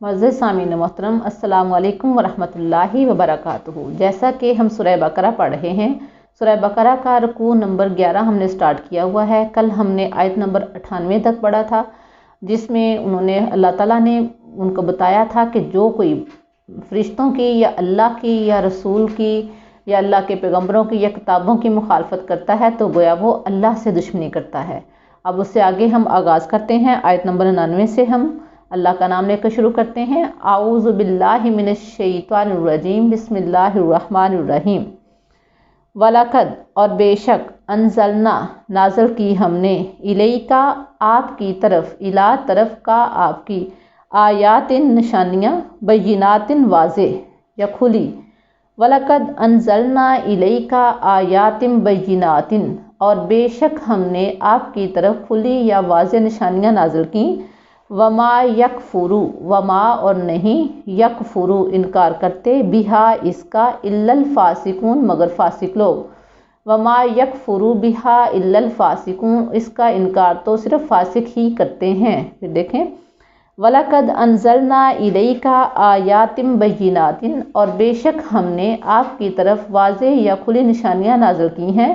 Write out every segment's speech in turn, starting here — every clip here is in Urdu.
معزز سامعین محترم، السلام علیکم ورحمۃ اللہ وبرکاتہ۔ جیسا کہ ہم سورہ بقرہ پڑھ رہے ہیں، سورہ بقرہ کا رکوع نمبر 11 ہم نے سٹارٹ کیا ہوا ہے۔ کل ہم نے آیت نمبر 98 تک پڑھا تھا، جس میں اللہ تعالیٰ نے ان کو بتایا تھا کہ جو کوئی فرشتوں کی یا اللہ کی یا رسول کی یا اللہ کے پیغمبروں کی یا کتابوں کی مخالفت کرتا ہے تو گویا وہ اللہ سے دشمنی کرتا ہے۔ اب اس سے آگے ہم آغاز کرتے ہیں۔ آیت نمبر 99 سے ہم اللہ کا نام لے کر شروع کرتے ہیں۔ اعوذ باللہ من الشیطان الرجیم، بسم اللہ الرحمن الرحیم۔ وَلَقَدْ اور بے شک، انزلنا نازل کی ہم نے، الیکا آپ کی طرف، الا طرف کا آپ کی، آیات نشانیاں، بینات واضح یا کھلی۔ وَلَقَدْ انزلنا الیکا آیات بینات اور بے شک ہم نے آپ کی طرف کھلی یا واضح نشانیاں نازل کیں۔ وما یکفرو، وما اور نہیں، یکفرو انکار کرتے، بہا اس کا، الا الفاسقون مگر فاسق لوگ۔ وما یکفرو بہا الا الفاسقون، اس کا انکار تو صرف فاسق ہی کرتے ہیں۔ پھر دیکھیں، وَلَقَدْ انزلنا الیکا آیات بینات اور بے شک ہم نے آپ کی طرف واضح یا کھلی نشانیاں نازل کی ہیں۔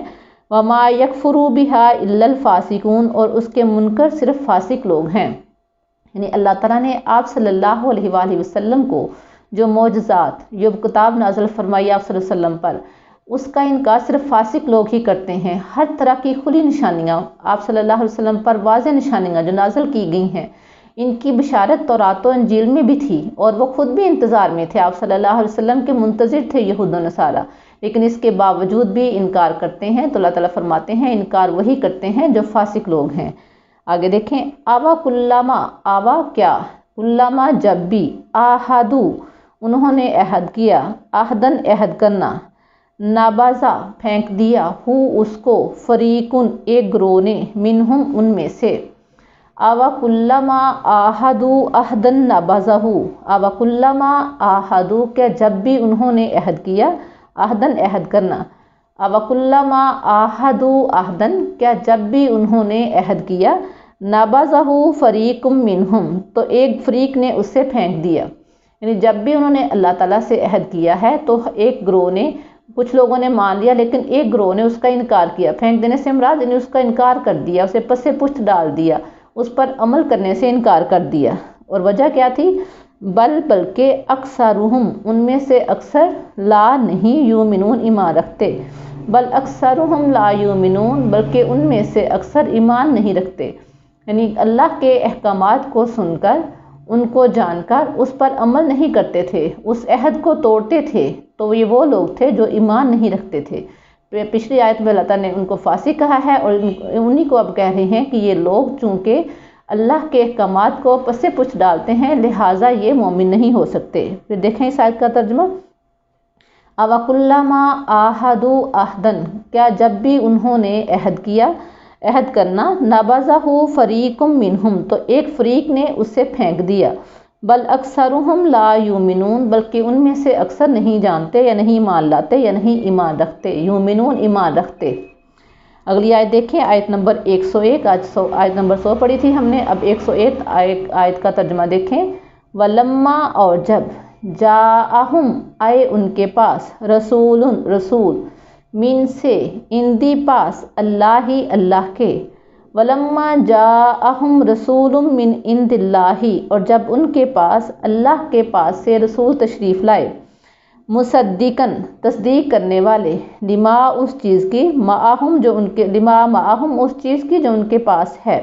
وما یکفرو بہا الا الفاسقون اور اس کے منکر صرف فاسق لوگ ہیں۔ یعنی اللہ تعالیٰ نے آپ صلی اللہ علیہ وآلہ وسلم کو جو معجزات، جو کتاب نازل فرمائی آپ صلی اللہ علیہ وسلم پر، اس کا انکار صرف فاسق لوگ ہی کرتے ہیں۔ ہر طرح کی کھلی نشانیاں آپ صلی اللہ علیہ وسلم پر، واضح نشانیاں جو نازل کی گئی ہیں، ان کی بشارت تورات و انجیل میں بھی تھی اور وہ خود بھی انتظار میں تھے، آپ صلی اللہ علیہ وسلم کے منتظر تھے یہود و نصارہ، لیکن اس کے باوجود بھی انکار کرتے ہیں۔ تو اللہ تعالیٰ فرماتے ہیں انکار وہی کرتے ہیں جو فاسق لوگ ہیں۔ آگے دیکھیں، آوا کلما، آوا کیا، کلما جب بھی، آہدو انہوں نے عہد کیا، آہدن عہد کرنا، نابازا پھینک دیا، ہو اس کو، فریقن ایک گروہ نے، منہم ان میں سے۔ آوا کلما آہدو آہدن نابازہ، آوا کلما آہدو کیا جب بھی انہوں نے عہد کیا، آہدن عہد کرنا، آوا کلما آہدو آہدن کیا جب بھی انہوں نے عہد کیا، نابازہ فریق منہم تو ایک فریق نے اسے پھینک دیا۔ یعنی جب بھی انہوں نے اللہ تعالیٰ سے عہد کیا ہے تو ایک گروہ نے، کچھ لوگوں نے مان لیا لیکن ایک گروہ نے اس کا انکار کیا۔ پھینک دینے سے مراد یعنی اس کا انکار کر دیا، اسے پس پشت ڈال دیا، اس پر عمل کرنے سے انکار کر دیا۔ اور وجہ کیا تھی؟ بلکہ اکثرہم ان میں سے اکثر، لا نہیں، یؤمنون ایمان رکھتے، بل اکثرہم لا یؤمنون بلکہ ان میں سے اکثر ایمان نہیں رکھتے۔ یعنی اللہ کے احکامات کو سن کر، ان کو جان کر اس پر عمل نہیں کرتے تھے، اس عہد کو توڑتے تھے، تو یہ وہ لوگ تھے جو ایمان نہیں رکھتے تھے۔ پچھلی آیت میں اللہ تعالیٰ نے ان کو فاسق کہا ہے اور انہی کو اب کہہ رہے ہیں کہ یہ لوگ چونکہ اللہ کے احکامات کو پس پش ڈالتے ہیں لہٰذا یہ مومن نہیں ہو سکتے۔ پھر دیکھیں اس آیت کا ترجمہ، اَوَكُلَّمَا عَاهَدُوا عَهْدًا کیا جب بھی انہوں نے عہد کیا، عہد کرنا، نَبَذَهُ فَرِيقٌ مِّنْهُمْ تو ایک فریق نے اسے پھینک دیا، بل اکثرہم لا یؤمنون بلکہ ان میں سے اکثر نہیں جانتے یا نہیں ایمان لاتے یا نہیں ایمان رکھتے، یؤمنون ایمان رکھتے۔ اگلی آیت دیکھیں، آیت نمبر 101، آیت نمبر 100 پڑھی تھی ہم نے، اب 101 آیت کا ترجمہ دیکھیں۔ وَلَمَّا اور جب، جاءہم آئے ان کے پاس، رسول من سے، اندی پاس، اللہ کے، وَلَمَّا جاءہم رسول من عند اللہ اور جب ان کے پاس اللہ کے پاس سے رسول تشریف لائے، مصدقاً تصدیق کرنے والے، لما اس چیز کی، معہم جو ان کے، لما معہم اس چیز کی جو ان کے پاس ہے۔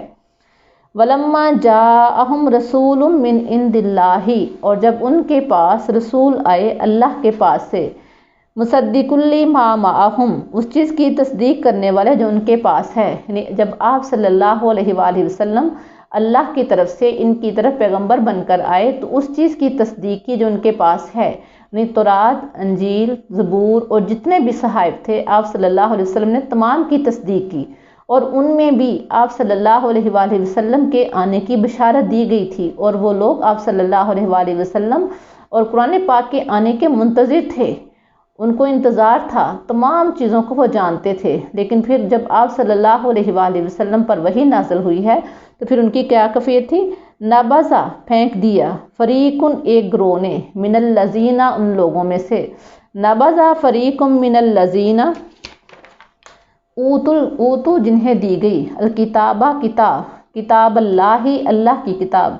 وَلَمَّا جاءہم رسول من عند اللہ اور جب ان کے پاس رسول آئے اللہ کے پاس سے، مصدق لما معہم اس چیز کی تصدیق کرنے والے جو ان کے پاس ہے۔ یعنی جب آپ صلی اللہ علیہ وآلہ وسلم اللہ کی طرف سے ان کی طرف پیغمبر بن کر آئے تو اس چیز کی تصدیق کی جو ان کے پاس ہے، یعنی تورات، انجیل، زبور اور جتنے بھی صحائف تھے آپ صلی اللہ علیہ وسلم نے تمام کی تصدیق کی، اور ان میں بھی آپ صلی اللہ علیہ وآلہ وسلم کے آنے کی بشارت دی گئی تھی، اور وہ لوگ آپ صلی اللہ علیہ وآلہ وسلم اور قرآن پاک کے آنے کے منتظر تھے، ان کو انتظار تھا، تمام چیزوں کو وہ جانتے تھے، لیکن پھر جب آپ صلی اللہ علیہ وآلہ وسلم پر وحی نازل ہوئی ہے تو پھر ان کی کیا کیفیت تھی؟ نبذا پھینک دیا، فریقن ایک گروہ نے، من الذین ان لوگوں میں سے، نبذا فریقن من الذین اوتو جنہیں دی گئی، الکتابہ کتاب اللہ اللہ کی کتاب،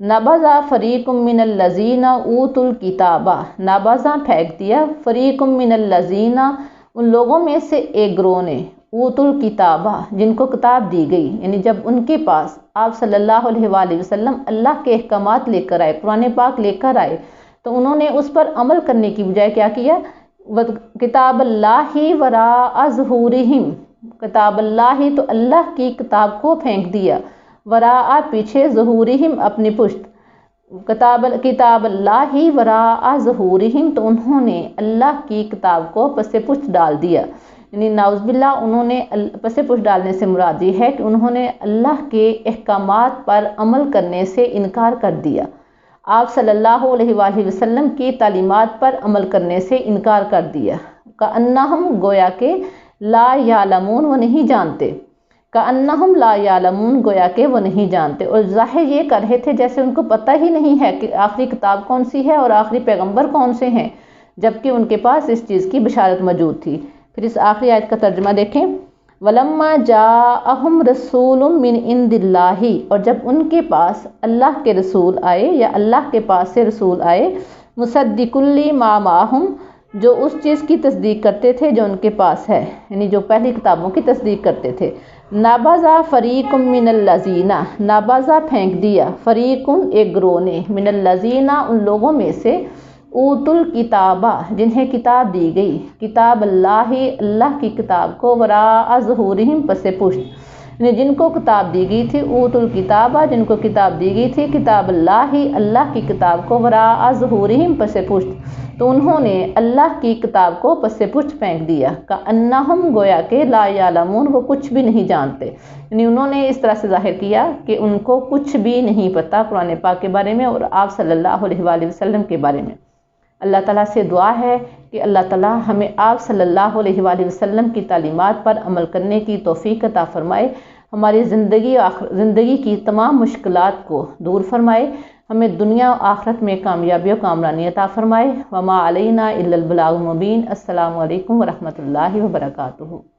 نبذا فریق من الذین اوتوا الکتاب، نبذا پھینک دیا، فریق من الذین ان لوگوں میں سے ایک گروہ نے، اوتوا الکتاب جن کو کتاب دی گئی، یعنی جب ان کے پاس آپ صلی اللہ علیہ وآلہ وسلم اللہ کے احکامات لے کر آئے، قرآن پاک لے کر آئے، تو انہوں نے اس پر عمل کرنے کی بجائے کیا کیا؟ کتاب اللہ وراء ظہورہم، کتاب اللہ تو اللہ کی کتاب کو پھینک دیا، وراء پیچھے، ظہورہم اپنی پشت، کتاب اللہ وراء ظہورہم تو انہوں نے اللہ کی کتاب کو پس پشت ڈال دیا، یعنی نعوذ باللہ انہوں نے پس پشت ڈالنے سے مراد یہ ہے کہ انہوں نے اللہ کے احکامات پر عمل کرنے سے انکار کر دیا، آپ صلی اللہ علیہ وآلہ وسلم کی تعلیمات پر عمل کرنے سے انکار کر دیا، کأنہم گویا کہ لا یعلمون وہ نہیں جانتے، کأنہم لا یعلمون گویا کہ وہ نہیں جانتے، اور ظاہر یہ کر رہے تھے جیسے ان کو پتہ ہی نہیں ہے کہ آخری کتاب کون سی ہے اور آخری پیغمبر کون سے ہیں، جبکہ ان کے پاس اس چیز کی بشارت موجود تھی۔ پھر اس آخری آیت کا ترجمہ دیکھیں، وَلَمَّا جَاءَهُمْ رَسُولٌ مِّنْ عِنْدِ اللَّهِ، اور جب ان کے پاس اللہ کے رسول آئے یا اللہ کے پاس سے رسول آئے، مُصَدِّقٌ لِّمَا مَعَهُمْ جو اس چیز کی تصدیق کرتے تھے جو ان کے پاس ہے، یعنی جو پہلی کتابوں کی تصدیق کرتے تھے، نبذا فریق من الذین، نبذا پھینک دیا، فریق ایک گروہ نے، من الذین ان لوگوں میں سے، اوتوا الکتاب جنہیں کتاب دی گئی، کتاب اللہ اللہ کی کتاب کو، وراء ظہورہم پس پشت، یعنی جن کو کتاب دی گئی تھی، اوتوا الکتاب جن کو کتاب دی گئی تھی، کتاب اللہ اللہ کی کتاب کو، وراء ظہورہم پس پشت تو انہوں نے اللہ کی کتاب کو پس پشت پھینک دیا، کأنہم گویا کہ لا یعلمون وہ کچھ بھی نہیں جانتے، یعنی انہوں نے اس طرح سے ظاہر کیا کہ ان کو کچھ بھی نہیں پتہ قرآن پاک کے بارے میں اور آپ صلی اللہ علیہ وآلہ وسلم کے بارے میں۔ اللہ تعالیٰ سے دعا ہے کہ اللہ تعالیٰ ہمیں آپ صلی اللہ علیہ وآلہ وسلم کی تعلیمات پر عمل کرنے کی توفیق عطا فرمائے، ہماری زندگی کی تمام مشکلات کو دور فرمائے، ہمیں دنیا و آخرت میں کامیابی و کامرانی عطا فرمائے۔ وما علینا الا البلاغ المبین۔ السلام علیکم ورحمۃ اللہ وبرکاتہ۔